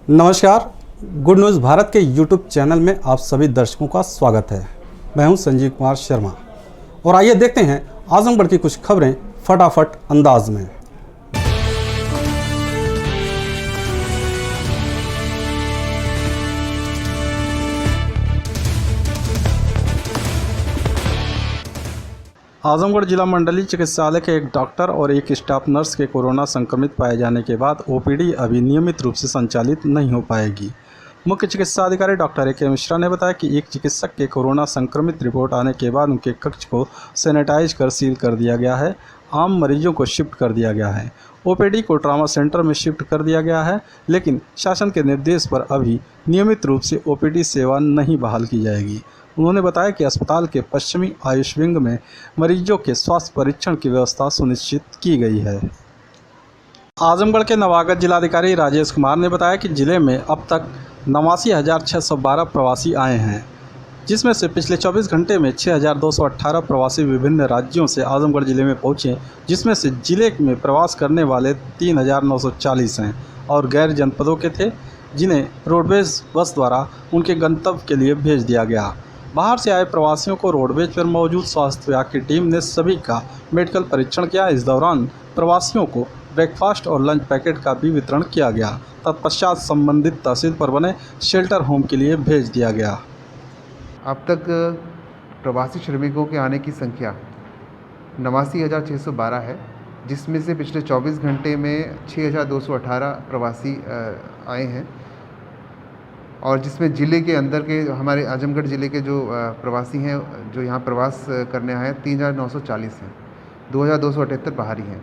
नमस्कार। Good news Bharat के YouTube channel में आप सभी दर्शकों का स्वागत है। मैं हूं संजीव कुमार शर्मा और आइए देखते हैं आजमगढ़ की कुछ खबरें फटाफट अंदाज में। आजमगढ़ जिला मंडलीय चिकित्सालय के एक डॉक्टर और एक स्टाफ नर्स के कोरोना संक्रमित पाए जाने के बाद ओपीडी अभी नियमित रूप से संचालित नहीं हो पाएगी। मुख्य चिकित्सा अधिकारी डॉक्टर ए.के. मिश्रा ने बताया कि एक चिकित्सक के कोरोना संक्रमित रिपोर्ट आने के बाद उनके कक्ष को सैनिटाइज कर सील कर दिया गया है। आम मरीजों को शिफ्ट कर दिया गया है। ओपीडी को ट्रॉमा सेंटर में शिफ्ट कर दिया गया है, लेकिन शासन के निर्देश पर अभी नियमित रूप से ओपीडी सेवा नहीं बहाल की जाएगी। उन्होंने बताया कि अस्पताल के पश्चिमी आयुष विंग में मरीजों के स्वास्थ्य परीक्षण की व्यवस्था सुनिश्चित की गई है। आजमगढ़ के नवागत जिलाधिकारी राजेश कुमार ने बताया कि जिले में अब तक 89,612 प्रवासी आए हैं, जिसमें से पिछले 24 घंटे में 6,218 प्रवासी विभिन्न राज्यों से आजमगढ़ जिले में पहुंचे, जिसमें से जिले में प्रवास करने वाले 3,940 हैं और गैर जनपदों के थे, जिन्हें रोडवेज बस द्वारा उनके गंतव्य के लिए भेज दिया गया। बाहर से आए प्रवासियों को रोडवेज पर मौजूद स्वास्थ्य विभाग की टीम ने सभी का मेडिकल परीक्षण किया। इस दौरान प्रवासियों को ब्रेकफास्ट और लंच पैकेट का भी वितरण किया गया। तत्पश्चात संबंधित तहसील पर बने शेल्टर होम के लिए भेज दिया गया। अब तक प्रवासी श्रमिकों के आने की संख्या 89,612 है, जिसमें से पिछले 24 घंटे में 6,218 प्रवासी आए हैं और जिसमें ज़िले के अंदर के हमारे आजमगढ़ ज़िले के जो प्रवासी हैं जो यहाँ प्रवास करने आए हैं 3,940 हैं, 2,278 बाहरी हैं।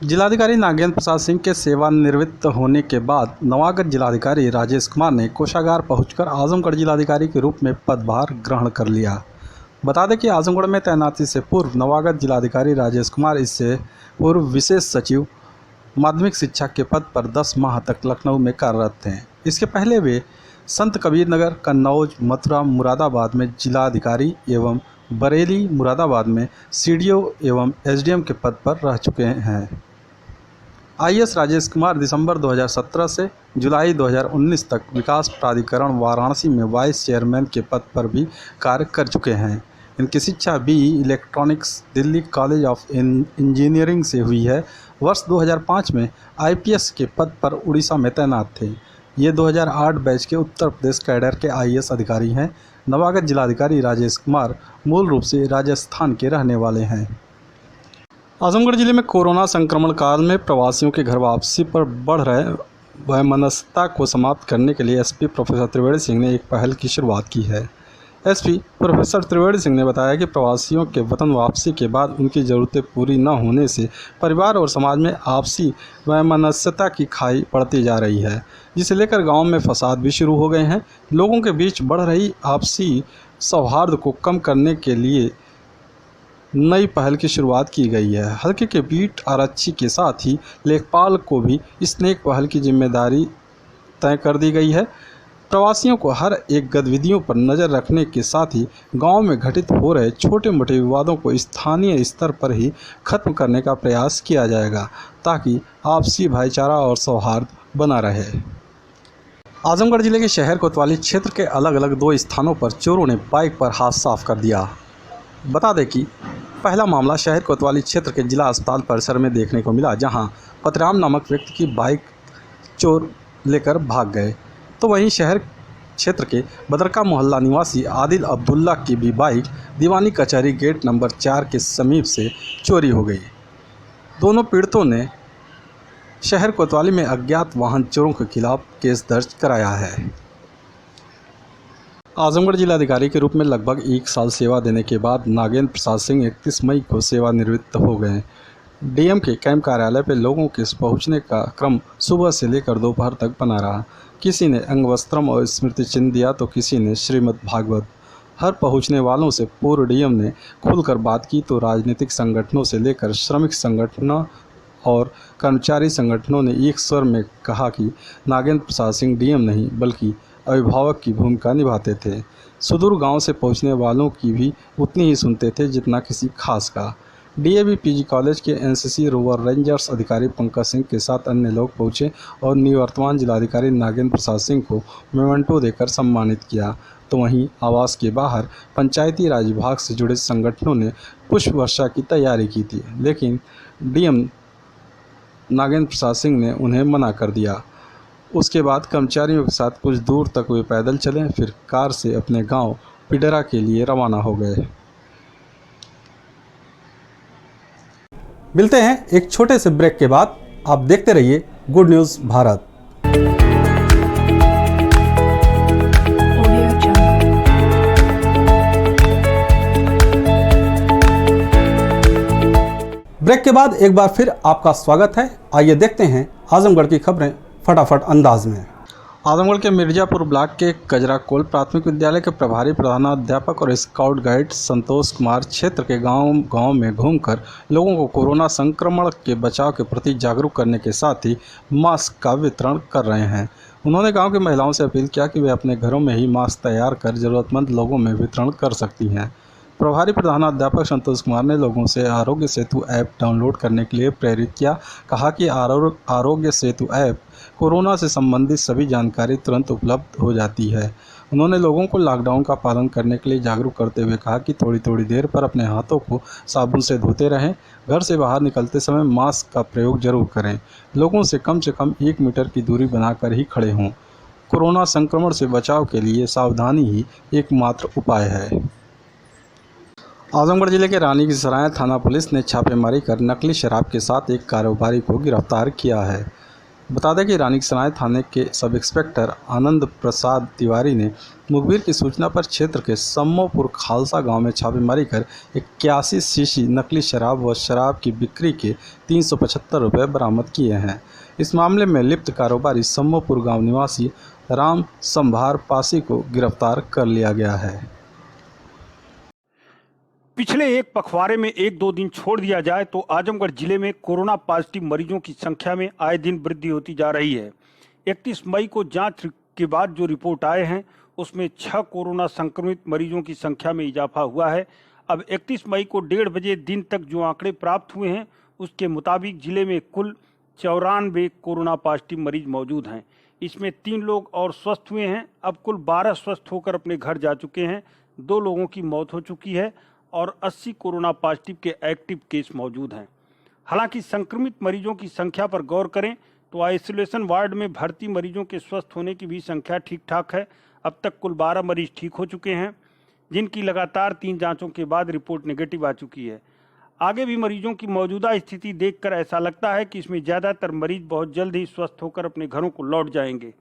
जिलाधिकारी नागेंद्र प्रसाद सिंह के सेवानिवृत्त होने के बाद नवागत जिलाधिकारी राजेश कुमार ने कोषागार पहुंचकर आजमगढ़ जिलाधिकारी के रूप में पदभार ग्रहण कर लिया। बता दें कि आजमगढ़ में तैनाती से पूर्व नवागत जिलाधिकारी राजेश कुमार इससे पूर्व विशेष सचिव माध्यमिक शिक्षा के पद पर 10 माह तक लखनऊ में कार्यरत थे। इसके पहले वे संत कबीर नगर, कन्नौज, मथुरा, मुरादाबाद में जिलाधिकारी एवं बरेली, मुरादाबाद में सीडीओ एवं एसडीएम के पद पर रह चुके हैं। आईएएस राजेश कुमार दिसंबर 2017 से जुलाई 2019 तक विकास प्राधिकरण वाराणसी में वाइस चेयरमैन के पद पर भी कार्य कर चुके हैं। इनकी शिक्षा BE electronics Delhi college of engineering से हुई है। वर्ष 2005 में आईपीएस के पद पर उड़ीसा में तैनात थे। ये 2008 बैच के उत्तर प्रदेश कैडर के आईएएस अधिकारी हैं। नवागत जिलाधिकारी राजेश कुमार मूल रूप से राजस्थान के रहने वाले हैं। आजमगढ़ जिले में कोरोना संक्रमण काल में प्रवासियों के घर वापसी पर बढ़ रहे वैमनस्यता को समाप्त करने के लिए एसपी प्रोफेसर त्रिवेणी सिंह ने एक पहल की शुरुआत की है। एसपी प्रोफेसर त्रिवेणी सिंह ने बताया कि प्रवासियों के वतन वापसी के बाद उनकी ज़रूरतें पूरी न होने से परिवार और समाज में आपसी वैमनस्यता की खाई पड़ती जा रही है, जिसे लेकर गांव में फसाद भी शुरू हो गए हैं। लोगों के बीच बढ़ रही आपसी सौहार्द को कम करने के लिए नई पहल की शुरुआत की गई है। हल्के के बीट आरक्षी के साथ ही लेखपाल को भी इस नेक पहल की जिम्मेदारी तय कर दी गई है। प्रवासियों को हर एक गतिविधियों पर नज़र रखने के साथ ही गांव में घटित हो रहे छोटे मोटे विवादों को स्थानीय स्तर पर ही खत्म करने का प्रयास किया जाएगा, ताकि आपसी भाईचारा और सौहार्द बना रहे। आजमगढ़ जिले के शहर कोतवाली क्षेत्र के अलग अलग 2 स्थानों पर चोरों ने बाइक पर हाथ साफ कर दिया। बता दें कि पहला मामला शहर कोतवाली क्षेत्र के जिला अस्पताल परिसर में देखने को मिला, जहां पतराम नामक व्यक्ति की बाइक चोर लेकर भाग गए। तो वहीं शहर क्षेत्र के बदरका मोहल्ला निवासी आदिल अब्दुल्ला की भी बाइक दीवानी कचहरी गेट नंबर 4 के समीप से चोरी हो गई। दोनों पीड़ितों ने शहर कोतवाली में अज्ञात वाहन चोरों के खिलाफ केस दर्ज कराया है। आजमगढ़ जिलाधिकारी के रूप में लगभग 1 साल सेवा देने के बाद नागेंद्र प्रसाद सिंह 31 मई को सेवानिवृत्त हो गए। डीएम के कैंप कार्यालय पर लोगों के पहुंचने का क्रम सुबह से लेकर दोपहर तक बना रहा। किसी ने अंगवस्त्रम और स्मृति चिन्ह दिया तो किसी ने श्रीमद् भागवत। हर पहुंचने वालों से पूर्व डीएम ने खुलकर बात की तो राजनीतिक संगठनों से लेकर श्रमिक संगठनों और कर्मचारी संगठनों ने एक स्वर में कहा कि नागेंद्र प्रसाद सिंह डीएम नहीं बल्कि अभिभावक की भूमिका निभाते थे। सुदूर गांव से पहुंचने वालों की भी उतनी ही सुनते थे जितना किसी खास का। डीएवी पीजी कॉलेज के एनसीसी रोवर रेंजर्स अधिकारी पंकज सिंह के साथ अन्य लोग पहुंचे और निवर्तमान जिलाधिकारी नागेंद्र प्रसाद सिंह को मेमेंटो देकर सम्मानित किया। तो वहीं आवास के बाहर पंचायती राज विभाग से जुड़े संगठनों ने पुष्प वर्षा की तैयारी की थी, लेकिन डीएम नागेंद्र प्रसाद सिंह ने उन्हें मना कर दिया। उसके बाद कर्मचारियों के साथ कुछ दूर तक वे पैदल चले, फिर कार से अपने गांव पिडरा के लिए रवाना हो गए। मिलते हैं एक छोटे से ब्रेक के बाद। आप देखते रहिए गुड न्यूज़ भारत। ब्रेक के बाद एक बार फिर आपका स्वागत है। आइए देखते हैं आजमगढ़ की खबरें फटाफट अंदाज में। आजमगढ़ के मिर्जापुर ब्लॉक के कजराकोल प्राथमिक विद्यालय के प्रभारी प्रधानाध्यापक और स्काउट गाइड संतोष कुमार क्षेत्र के गांव में घूमकर लोगों को कोरोना संक्रमण के बचाव के प्रति जागरूक करने के साथ ही मास्क का वितरण कर रहे हैं। उन्होंने गांव की महिलाओं से अपील किया कि वे अपने घरों में ही मास्क तैयार कर जरूरतमंद लोगों में वितरण कर सकती हैं। प्रभारी प्रधानाध्यापक संतोष कुमार ने लोगों से आरोग्य सेतु ऐप डाउनलोड करने के लिए प्रेरित किया। कहा कि आरोग्य सेतु ऐप कोरोना से संबंधित सभी जानकारी तुरंत उपलब्ध हो जाती है। उन्होंने लोगों को लॉकडाउन का पालन करने के लिए जागरूक करते हुए कहा कि थोड़ी थोड़ी देर पर अपने हाथों को साबुन से धोते रहें। घर से बाहर निकलते समय मास्क का प्रयोग जरूर करें। लोगों से कम 1 मीटर की दूरी बनाकर ही खड़े हों। कोरोना संक्रमण से बचाव के लिए सावधानी ही एकमात्र उपाय है। आजमगढ़ जिले के रानी की सराय थाना पुलिस ने छापेमारी कर नकली शराब के साथ एक कारोबारी को गिरफ्तार किया है। बता दें कि रानी की सराय थाने के सब इंस्पेक्टर आनंद प्रसाद तिवारी ने मुखबिर की सूचना पर क्षेत्र के सम्मोपुर खालसा गांव में छापेमारी कर 81 शीशी नकली शराब व शराब की बिक्री के 375 रुपये बरामद किए हैं। इस मामले में लिप्त कारोबारी सम्मोपुर गांव निवासी राम संभार पासी को गिरफ्तार कर लिया गया है। पिछले एक पखवाड़े में 1-2 दिन छोड़ दिया जाए तो आजमगढ़ जिले में कोरोना पॉजिटिव मरीजों की संख्या में आए दिन वृद्धि होती जा रही है। 31 मई को जांच के बाद जो रिपोर्ट आए हैं उसमें 6 कोरोना संक्रमित मरीजों की संख्या में इजाफा हुआ है। अब 31 मई को 1:30 बजे दिन तक जो आंकड़े प्राप्त हुए हैं उसके मुताबिक जिले में कुल 94 कोरोना पॉजिटिव मरीज मौजूद हैं। इसमें 3 लोग और स्वस्थ हुए हैं। अब कुल 12 स्वस्थ होकर अपने घर जा चुके हैं। 2 लोगों की मौत हो चुकी है और 80 कोरोना पॉजिटिव के एक्टिव केस मौजूद हैं। हालांकि संक्रमित मरीजों की संख्या पर गौर करें तो आइसोलेशन वार्ड में भर्ती मरीजों के स्वस्थ होने की भी संख्या ठीक ठाक है। अब तक कुल 12 मरीज ठीक हो चुके हैं, जिनकी लगातार 3 जांचों के बाद रिपोर्ट नेगेटिव आ चुकी है। आगे भी मरीजों की मौजूदा स्थिति देखकर ऐसा लगता है कि इसमें ज़्यादातर मरीज बहुत जल्द ही स्वस्थ होकर अपने घरों को लौट जाएंगे।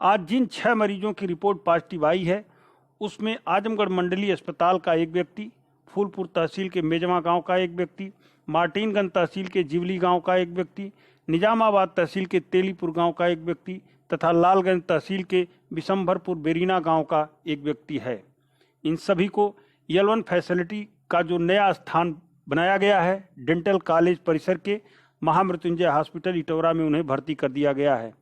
आज जिन 6 मरीजों की रिपोर्ट पॉजिटिव आई है उसमें आजमगढ़ मंडलीय अस्पताल का एक व्यक्ति, फूलपुर तहसील के मेजमा गांव का एक व्यक्ति, मार्टिनगंज तहसील के जिवली गांव का एक व्यक्ति, निजामाबाद तहसील के तेलीपुर गांव का एक व्यक्ति तथा लालगंज तहसील के बिशंभरपुर बेरीना गांव का एक व्यक्ति है। इन सभी को L1 फैसिलिटी का जो नया स्थान बनाया गया है डेंटल कॉलेज परिसर के महामृत्युंजय हॉस्पिटल इटौरा में उन्हें भर्ती कर दिया गया है।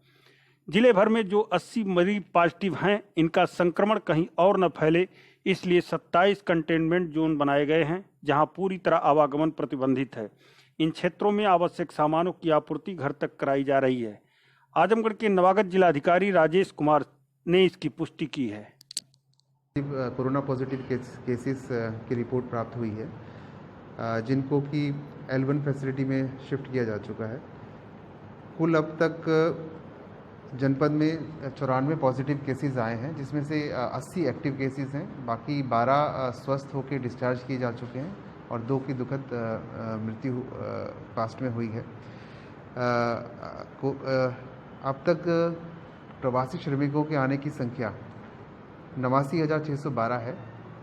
जिले भर में जो 80 मरीज पॉजिटिव हैं इनका संक्रमण कहीं और न फैले, इसलिए 27 कंटेनमेंट जोन बनाए गए हैं जहां पूरी तरह आवागमन प्रतिबंधित है। इन क्षेत्रों में आवश्यक सामानों की आपूर्ति घर तक कराई जा रही है। आजमगढ़ के नवागत जिलाधिकारी राजेश कुमार ने इसकी पुष्टि की है। कोरोना पॉजिटिव केसेस की रिपोर्ट प्राप्त हुई है, जिनको कि L1 फैसिलिटी में शिफ्ट किया जा चुका है। कुल अब तक जनपद में 94 पॉजिटिव केसेस आए हैं, जिसमें से 80 एक्टिव केसेस हैं। बाकी 12 स्वस्थ होकर डिस्चार्ज किए जा चुके हैं और 2 की दुखद मृत्यु पास्ट में हुई है। अब तक प्रवासी श्रमिकों के आने की संख्या 89,612 है,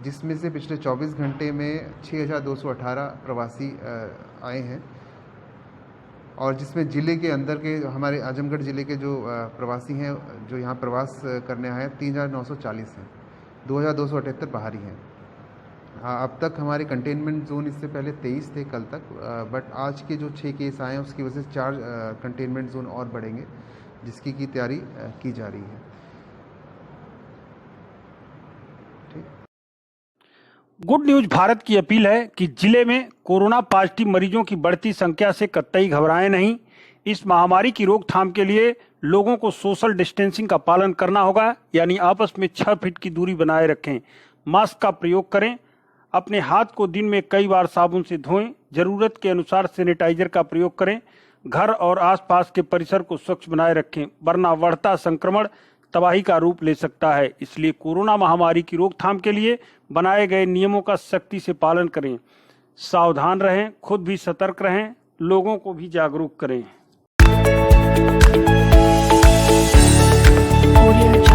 जिसमें से पिछले 24 घंटे में 6,218 प्रवासी आए हैं और जिसमें ज़िले के अंदर के हमारे आजमगढ़ ज़िले के जो प्रवासी हैं जो यहाँ प्रवास करने आए हैं 3,940 हैं, 2,278 बाहरी हैं। अब तक हमारे कंटेनमेंट जोन इससे पहले 23 थे कल तक, बट आज के जो 6 केस आए हैं उसकी वजह से 4 कंटेनमेंट जोन और बढ़ेंगे, जिसकी की तैयारी की जा रही है। गुड न्यूज भारत की अपील है कि जिले में कोरोना पॉजिटिव मरीजों की बढ़ती संख्या से कतई घबराएं नहीं। इस महामारी की रोकथाम के लिए लोगों को सोशल डिस्टेंसिंग का पालन करना होगा, यानी आपस में 6 फीट की दूरी बनाए रखें। मास्क का प्रयोग करें। अपने हाथ को दिन में कई बार साबुन से धोएं। जरूरत के अनुसार सैनिटाइजर का प्रयोग करें। घर और आसपास के परिसर को स्वच्छ बनाए रखें, वरना बढ़ता संक्रमण तबाही का रूप ले सकता है। इसलिए कोरोना महामारी की रोकथाम के लिए बनाए गए नियमों का सख्ती से पालन करें। सावधान रहें, खुद भी सतर्क रहें, लोगों को भी जागरूक करें। Audio